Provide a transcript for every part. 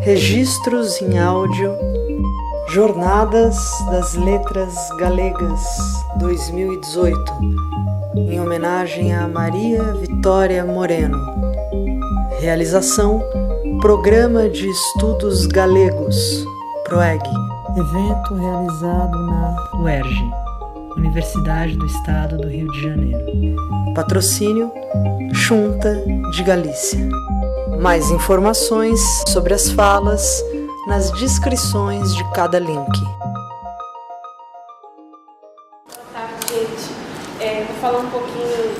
Registros em áudio, Jornadas das Letras Galegas 2018, em homenagem a Maria Vitória Moreno. Realização: Programa de Estudos Galegos, PROEG. Evento realizado na UERJ, Universidade do Estado do Rio de Janeiro. Patrocínio: Xunta de Galícia. Mais informações sobre as falas nas descrições de cada link. Boa tarde, gente. Vou falar um pouquinho,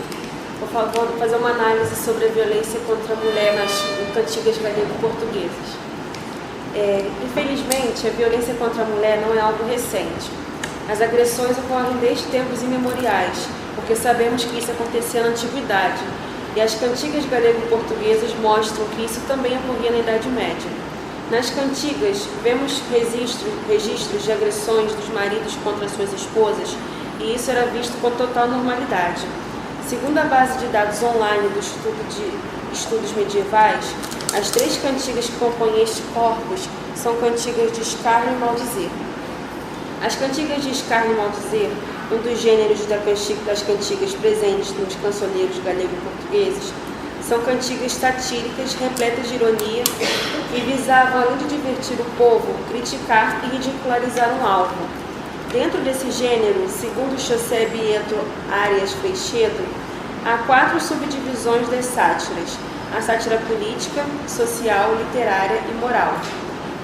vou fazer uma análise sobre a violência contra a mulher nas cantigas galego-portuguesas. Infelizmente, a violência contra a mulher não é algo recente. As agressões ocorrem desde tempos imemoriais, porque sabemos que isso acontecia na antiguidade. E as cantigas galego-portuguesas mostram que isso também ocorria na Idade Média. Nas cantigas, vemos registros de agressões dos maridos contra suas esposas, e isso era visto com total normalidade. Segundo a base de dados online do Instituto de Estudos Medievais, as 3 cantigas que compõem este corpus são cantigas de escárnio e maldizer. As cantigas de escárnio e maldizer, um dos gêneros das cantigas presentes nos cancioneiros galego-portugueses, são cantigas satíricas repletas de ironia que visavam, além de divertir o povo, criticar e ridicularizar um alvo. Dentro desse gênero, segundo José Bieto Arias Freixedo, há 4 subdivisões das sátiras: a sátira política, social, literária e moral.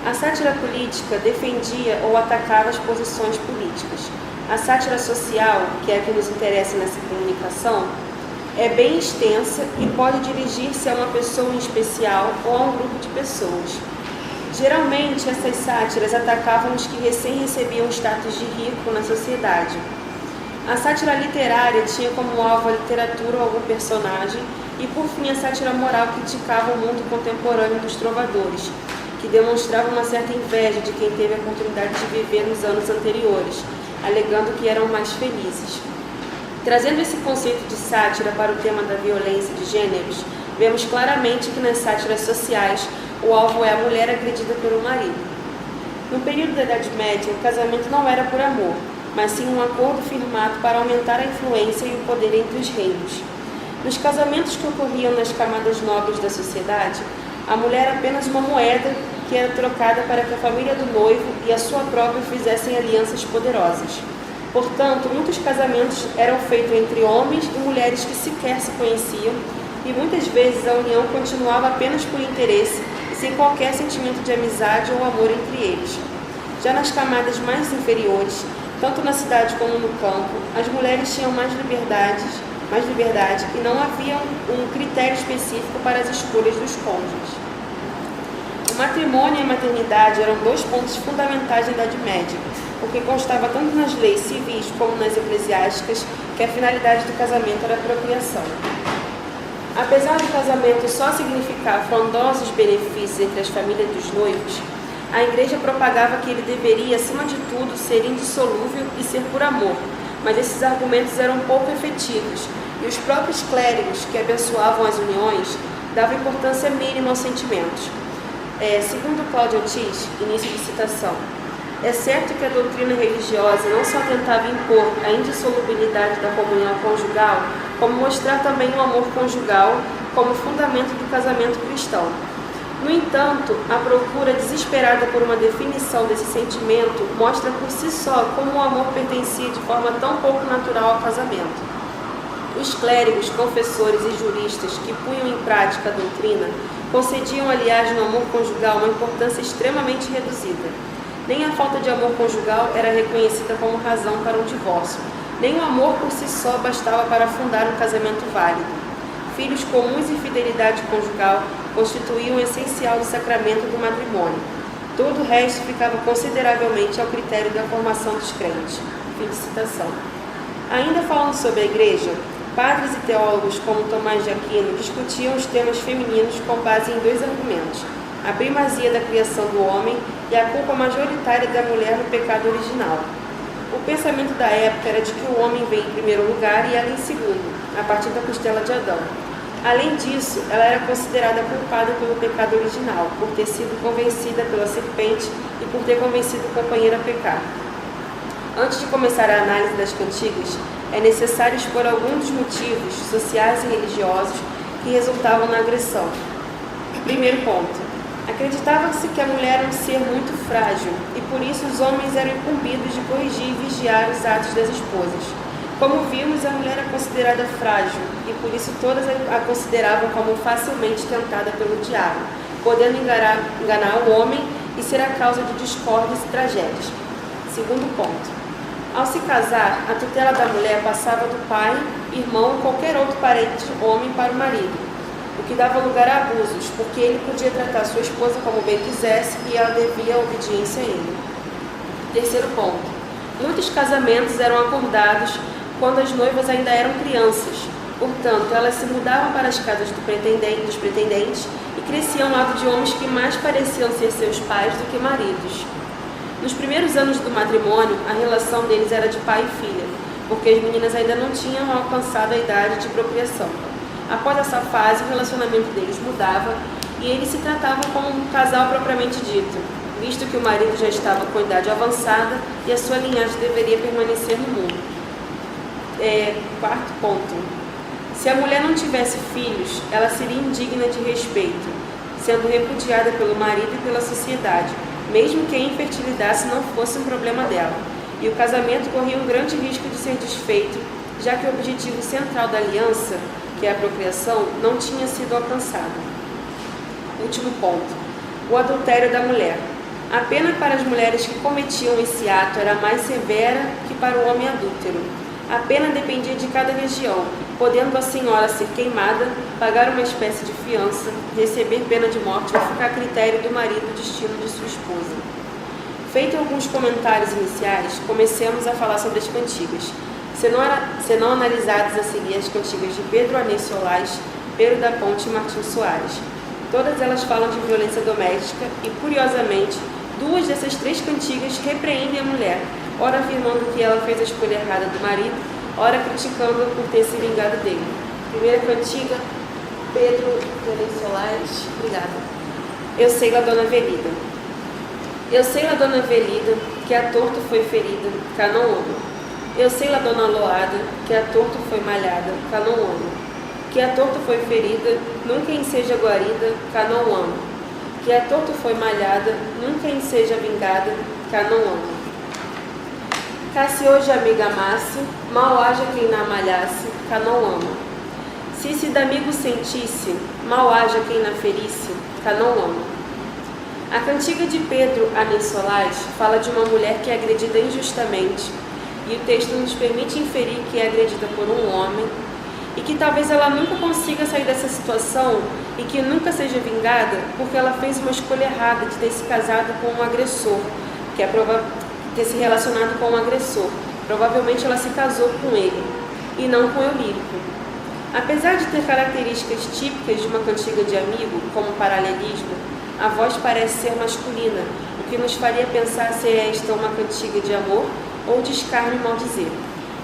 A sátira política defendia ou atacava as posições políticas. A sátira social, que é a que nos interessa nessa comunicação, é bem extensa e pode dirigir-se a uma pessoa em especial ou a um grupo de pessoas. Geralmente, essas sátiras atacavam os que recém recebiam status de rico na sociedade. A sátira literária tinha como alvo a literatura ou algum personagem, e por fim a sátira moral criticava o mundo contemporâneo dos trovadores, que demonstrava uma certa inveja de quem teve a oportunidade de viver nos anos anteriores, alegando que eram mais felizes. Trazendo esse conceito de sátira para o tema da violência de gêneros, vemos claramente que nas sátiras sociais o alvo é a mulher agredida pelo marido. No período da Idade Média, o casamento não era por amor, mas sim um acordo firmado para aumentar a influência e o poder entre os reinos. Nos casamentos que ocorriam nas camadas nobres da sociedade, a mulher era apenas uma moeda que era trocada para que a família do noivo e a sua própria fizessem alianças poderosas. Portanto, muitos casamentos eram feitos entre homens e mulheres que sequer se conheciam, e muitas vezes a união continuava apenas por interesse e sem qualquer sentimento de amizade ou amor entre eles. Já nas camadas mais inferiores, tanto na cidade como no campo, as mulheres tinham mais liberdade e não havia um critério específico para as escolhas dos cônjuges. O matrimônio e a maternidade eram 2 pontos fundamentais da Idade Média, porque constava tanto nas leis civis como nas eclesiásticas que a finalidade do casamento era a procriação. Apesar do casamento só significar frondosos benefícios entre as famílias dos noivos, a Igreja propagava que ele deveria, acima de tudo, ser indissolúvel e ser por amor, mas esses argumentos eram pouco efetivos, e os próprios clérigos que abençoavam as uniões davam importância mínima aos sentimentos. Segundo Cláudio Ortiz, início de citação, é certo que a doutrina religiosa não só tentava impor a indissolubilidade da comunhão conjugal, como mostrar também o amor conjugal como fundamento do casamento cristão. No entanto, a procura desesperada por uma definição desse sentimento mostra por si só como o amor pertencia de forma tão pouco natural ao casamento. Os clérigos, confessores e juristas que punham em prática a doutrina concediam, aliás, no amor conjugal uma importância extremamente reduzida. Nem a falta de amor conjugal era reconhecida como razão para um divórcio, nem o amor por si só bastava para fundar um casamento válido. Filhos comuns e fidelidade conjugal constituíam o essencial do sacramento do matrimônio. Todo o resto ficava consideravelmente ao critério da formação dos crentes. Fim de citação. Ainda falando sobre a Igreja, padres e teólogos como Tomás de Aquino discutiam os temas femininos com base em 2 argumentos: a primazia da criação do homem e a culpa majoritária da mulher no pecado original. O pensamento da época era de que o homem vem em primeiro lugar e ela em segundo, a partir da costela de Adão. Além disso, ela era considerada culpada pelo pecado original, por ter sido convencida pela serpente e por ter convencido o companheiro a pecar. Antes de começar a análise das cantigas, é necessário expor alguns dos motivos sociais e religiosos que resultavam na agressão. Primeiro ponto. Acreditava-se que a mulher era um ser muito frágil e por isso os homens eram incumbidos de corrigir e vigiar os atos das esposas. Como vimos, a mulher era considerada frágil e por isso todas a consideravam como facilmente tentada pelo diabo, podendo enganar o homem e ser a causa de discórdias e tragédias. Segundo ponto. Ao se casar, a tutela da mulher passava do pai, irmão ou qualquer outro parente homem para o marido, o que dava lugar a abusos, porque ele podia tratar sua esposa como bem quisesse e ela devia obediência a ele. Terceiro ponto. Muitos casamentos eram acordados quando as noivas ainda eram crianças, portanto, elas se mudavam para as casas dos pretendentes e cresciam ao lado de homens que mais pareciam ser seus pais do que maridos. Nos primeiros anos do matrimônio, a relação deles era de pai e filha, porque as meninas ainda não tinham alcançado a idade de procriação. Após essa fase, o relacionamento deles mudava e eles se tratavam como um casal propriamente dito, visto que o marido já estava com idade avançada e a sua linhagem deveria permanecer no mundo. Quarto ponto. Se a mulher não tivesse filhos, ela seria indigna de respeito, sendo repudiada pelo marido e pela sociedade, mesmo que a infertilidade não fosse um problema dela, e o casamento corria um grande risco de ser desfeito, já que o objetivo central da aliança, que é a procriação, não tinha sido alcançado. Último ponto. O adultério da mulher. A pena para as mulheres que cometiam esse ato era mais severa que para o homem adúltero. A pena dependia de cada região, podendo a senhora ser queimada, pagar uma espécie de fiança, receber pena de morte ou ficar a critério do marido o destino de sua esposa. Feito alguns comentários iniciais, comecemos a falar sobre as cantigas. Serão analisadas a seguir as cantigas de Pedro Anês Solás, Pedro da Ponte e Martim Soares. Todas elas falam de violência doméstica e, curiosamente, duas dessas três cantigas repreendem a mulher, ora afirmando que ela fez a escolha errada do marido, ora criticando-a por ter se vingado dele. Primeira cantiga, Pedro Anês Solás. Obrigada. Eu sei lá, dona Velida. Eu sei lá, dona Velida, que a torto foi ferida, cá não amo. Eu sei lá, dona Loada, que a torto foi malhada, cá não amo. Que a torto foi ferida, nunca em seja guarida, cá não amo. Que a torto foi malhada, nunca em seja vingada, cá não amo. Cá se hoje a amiga amasse, mal haja quem na malhasse, cá não amo. Se da amigo sentisse, mal haja quem na ferisse, cá não amo. A cantiga de Pedro Anês Solás fala de uma mulher que é agredida injustamente, e o texto nos permite inferir que é agredida por um homem, e que talvez ela nunca consiga sair dessa situação e que nunca seja vingada porque ela fez uma escolha errada de ter se casado com um agressor, que é ter se relacionado com um agressor. Provavelmente ela se casou com ele e não com Eulírico. Apesar de ter características típicas de uma cantiga de amigo, como paralelismo, a voz parece ser masculina, o que nos faria pensar se esta é uma cantiga de amor ou de escárnio e maldizer.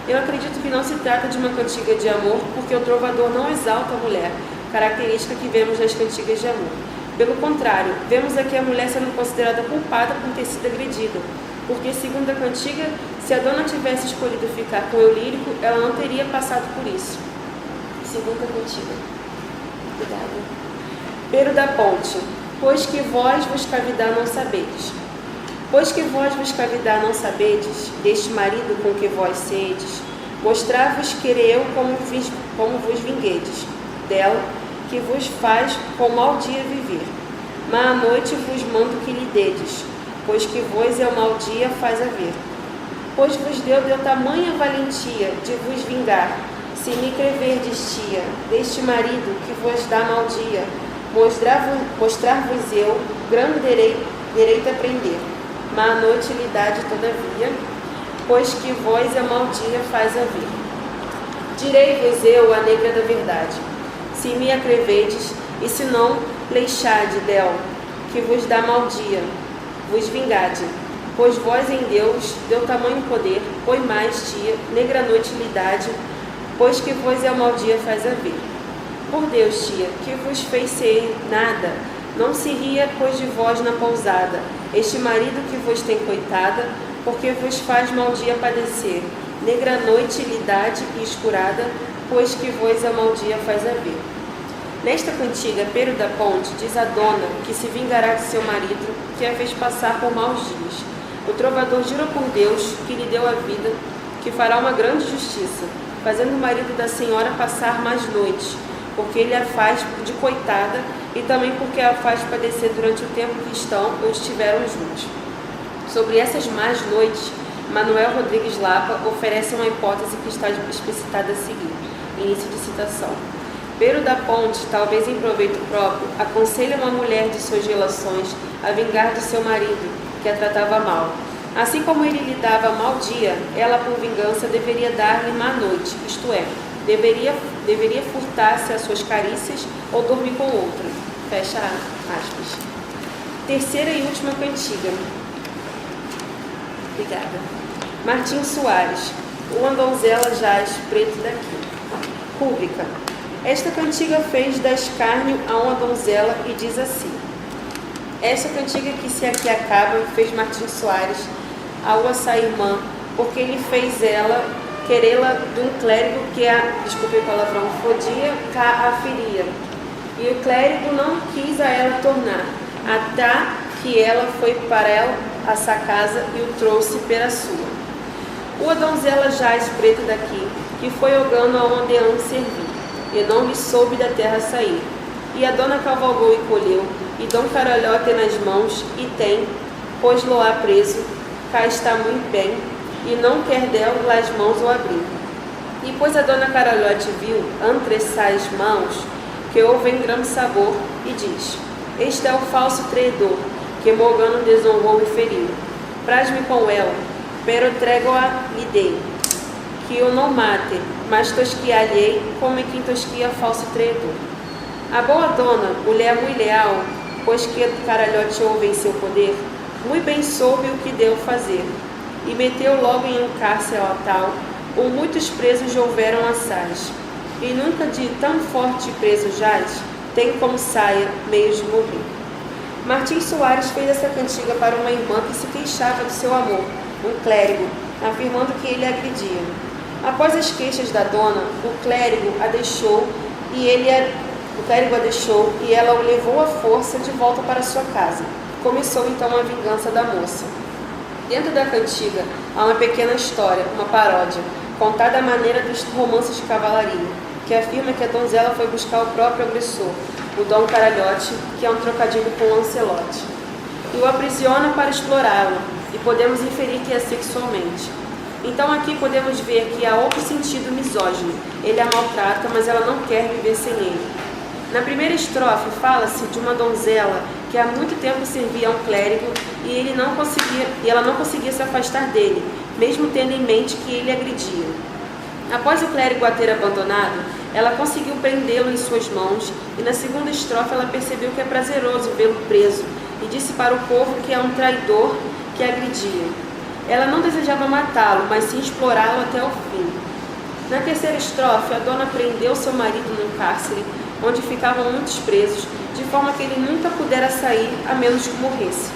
Eu acredito que não se trata de uma cantiga de amor, porque o trovador não exalta a mulher, característica que vemos nas cantigas de amor. Pelo contrário, vemos aqui a mulher sendo considerada culpada por ter sido agredida, porque, segundo a cantiga, se a dona tivesse escolhido ficar com Eulírico, ela não teria passado por isso. Segunda cantiga. Cuidado. Pedro da Ponte. Pois que vós vos cavidar não sabedes. Pois que vós vos cavidar não sabedes, deste marido com que vós sedes, mostrar-vos querer eu como vos vinguedes, dela que vos faz com mau dia viver. Mas à noite vos mando que lhe dedes, pois que vos é o mau dia faz haver. Pois vos deu tamanha valentia de vos vingar, se me creverdes, tia, deste marido que vos dá mau dia, mostrar-vos eu grande direito a prender. Mas a noite lhe dade todavia, pois que vós a mau dia faz haver. Direi-vos eu a negra da verdade, se me acrevedes, e se não, leixade del, que vos dá mau dia, vos vingade, pois vós em Deus deu tamanho poder, pois mais tia, negra noite lhe dade, pois que vos é o mau dia faz haver. Por Deus, tia, que vos fez ser nada? Não se ria, pois, de vós na pousada, este marido que vos tem coitada, porque vos faz mau dia padecer, negra noite lhe dade e escurada, pois que vos a mau dia faz haver. Nesta cantiga, Pero da Ponte diz a dona que se vingará de seu marido, que a fez passar por maus dias. O trovador jura por Deus, que lhe deu a vida, que fará uma grande justiça, fazendo o marido da senhora passar mais noites, porque ele a faz de coitada e também porque a faz padecer durante o tempo que estão ou estiveram juntos. Sobre essas más noites, Manuel Rodrigues Lapa oferece uma hipótese que está explicitada a seguir. Início de citação. Pero da Ponte, talvez em proveito próprio, aconselha uma mulher de suas relações a vingar do seu marido, que a tratava mal. Assim como ele lhe dava mau dia, ela, por vingança, deveria dar-lhe má noite, isto é, deveria furtar-se às suas carícias ou dormir com outra. Fecha aspas. Terceira e última cantiga. Obrigada. Martim Soares. Uma donzela jaz preto daqui. Rúbrica. Esta cantiga fez da escárnio a uma donzela e diz assim. Esta cantiga que se aqui acaba fez Martim Soares a vossa irmã, porque ele fez ela querê-la de um clérigo que desculpe o palavrão, fodia cá a feria. E o clérigo não quis a ela tornar, até que ela foi para ela a sua casa e o trouxe pela sua. Uma donzela jaz preta daqui, que foi ogando aonde ela servir, e não lhe soube da terra sair. E a dona cavalgou e colheu, e Dom Caralhote nas mãos, e tem, pois-lo há preso, cá está muito bem, e não quer dela as mãos o abrir. E pois a dona Caralhote viu, entre essas mãos, que houve em grande sabor, e diz, este é o falso traidor, que Morgano desonrou e feriu. Praz-me com ela, pero trego-a lhe dei, que o não mate, mas tosquia-lhe como quem tosquia falso traidor. A boa dona, mulher muito leal, pois que Caralhote houve em seu poder, muito bem soube o que deu fazer, e meteu logo em um cárcere ao tal, onde muitos presos houveram assaz, e nunca de tão forte preso jaz, tem como saia meios de morrer. Martim Soares fez essa cantiga para uma irmã que se queixava do seu amor, um clérigo, afirmando que ele a agredia. Após as queixas da dona, o clérigo a deixou e ela o levou à força de volta para sua casa. Começou então a vingança da moça. Dentro da cantiga há uma pequena história, uma paródia, contada à maneira dos romances de cavalaria, que afirma que a donzela foi buscar o próprio agressor, o Dom Caralhote, que é um trocadilho com Lancelote, e o aprisiona para explorá-lo, e podemos inferir que é sexualmente. Então aqui podemos ver que há outro sentido misógino. Ele a maltrata, mas ela não quer viver sem ele. Na primeira estrofe fala-se de uma donzela que há muito tempo servia a um clérigo e ela não conseguia se afastar dele, mesmo tendo em mente que ele agredia. Após o clérigo a ter abandonado, ela conseguiu prendê-lo em suas mãos e na segunda estrofe ela percebeu que é prazeroso vê-lo preso e disse para o povo que é um traidor que agredia. Ela não desejava matá-lo, mas sim explorá-lo até o fim. Na terceira estrofe, a dona prendeu seu marido num cárcere, onde ficavam muitos presos, de forma que ele nunca pudera sair, a menos que morresse.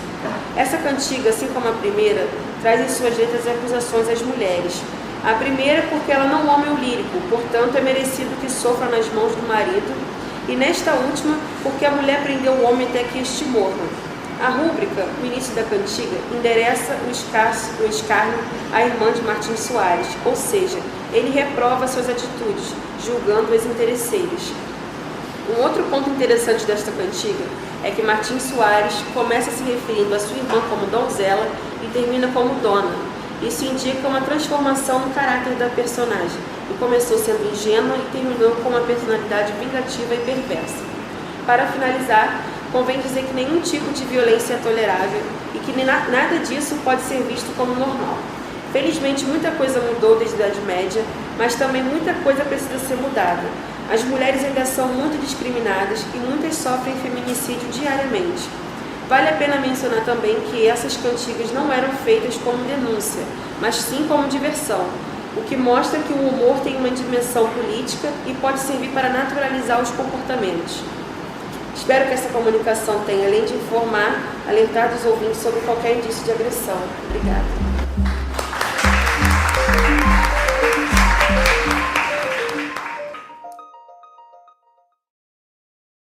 Essa cantiga, assim como a primeira, traz em suas letras acusações às mulheres. A primeira porque ela não ama o lírico, portanto é merecido que sofra nas mãos do marido, e nesta última porque a mulher prendeu o homem até que este morra. A rúbrica, o início da cantiga, endereça o escárnio à irmã de Martim Soares, ou seja, ele reprova suas atitudes, julgando-as interesseiras. Um outro ponto interessante desta cantiga é que Martim Soares começa se referindo a sua irmã como donzela e termina como dona. Isso indica uma transformação no caráter da personagem, e começou sendo ingênua e terminou com uma personalidade vingativa e perversa. Para finalizar, convém dizer que nenhum tipo de violência é tolerável e que nada disso pode ser visto como normal. Felizmente, muita coisa mudou desde a Idade Média, mas também muita coisa precisa ser mudada. As mulheres ainda são muito discriminadas e muitas sofrem feminicídio diariamente. Vale a pena mencionar também que essas cantigas não eram feitas como denúncia, mas sim como diversão. o que mostra que o humor tem uma dimensão política e pode servir para naturalizar os comportamentos. Espero que essa comunicação tenha, além de informar, alertar os ouvintes sobre qualquer indício de agressão. Obrigada.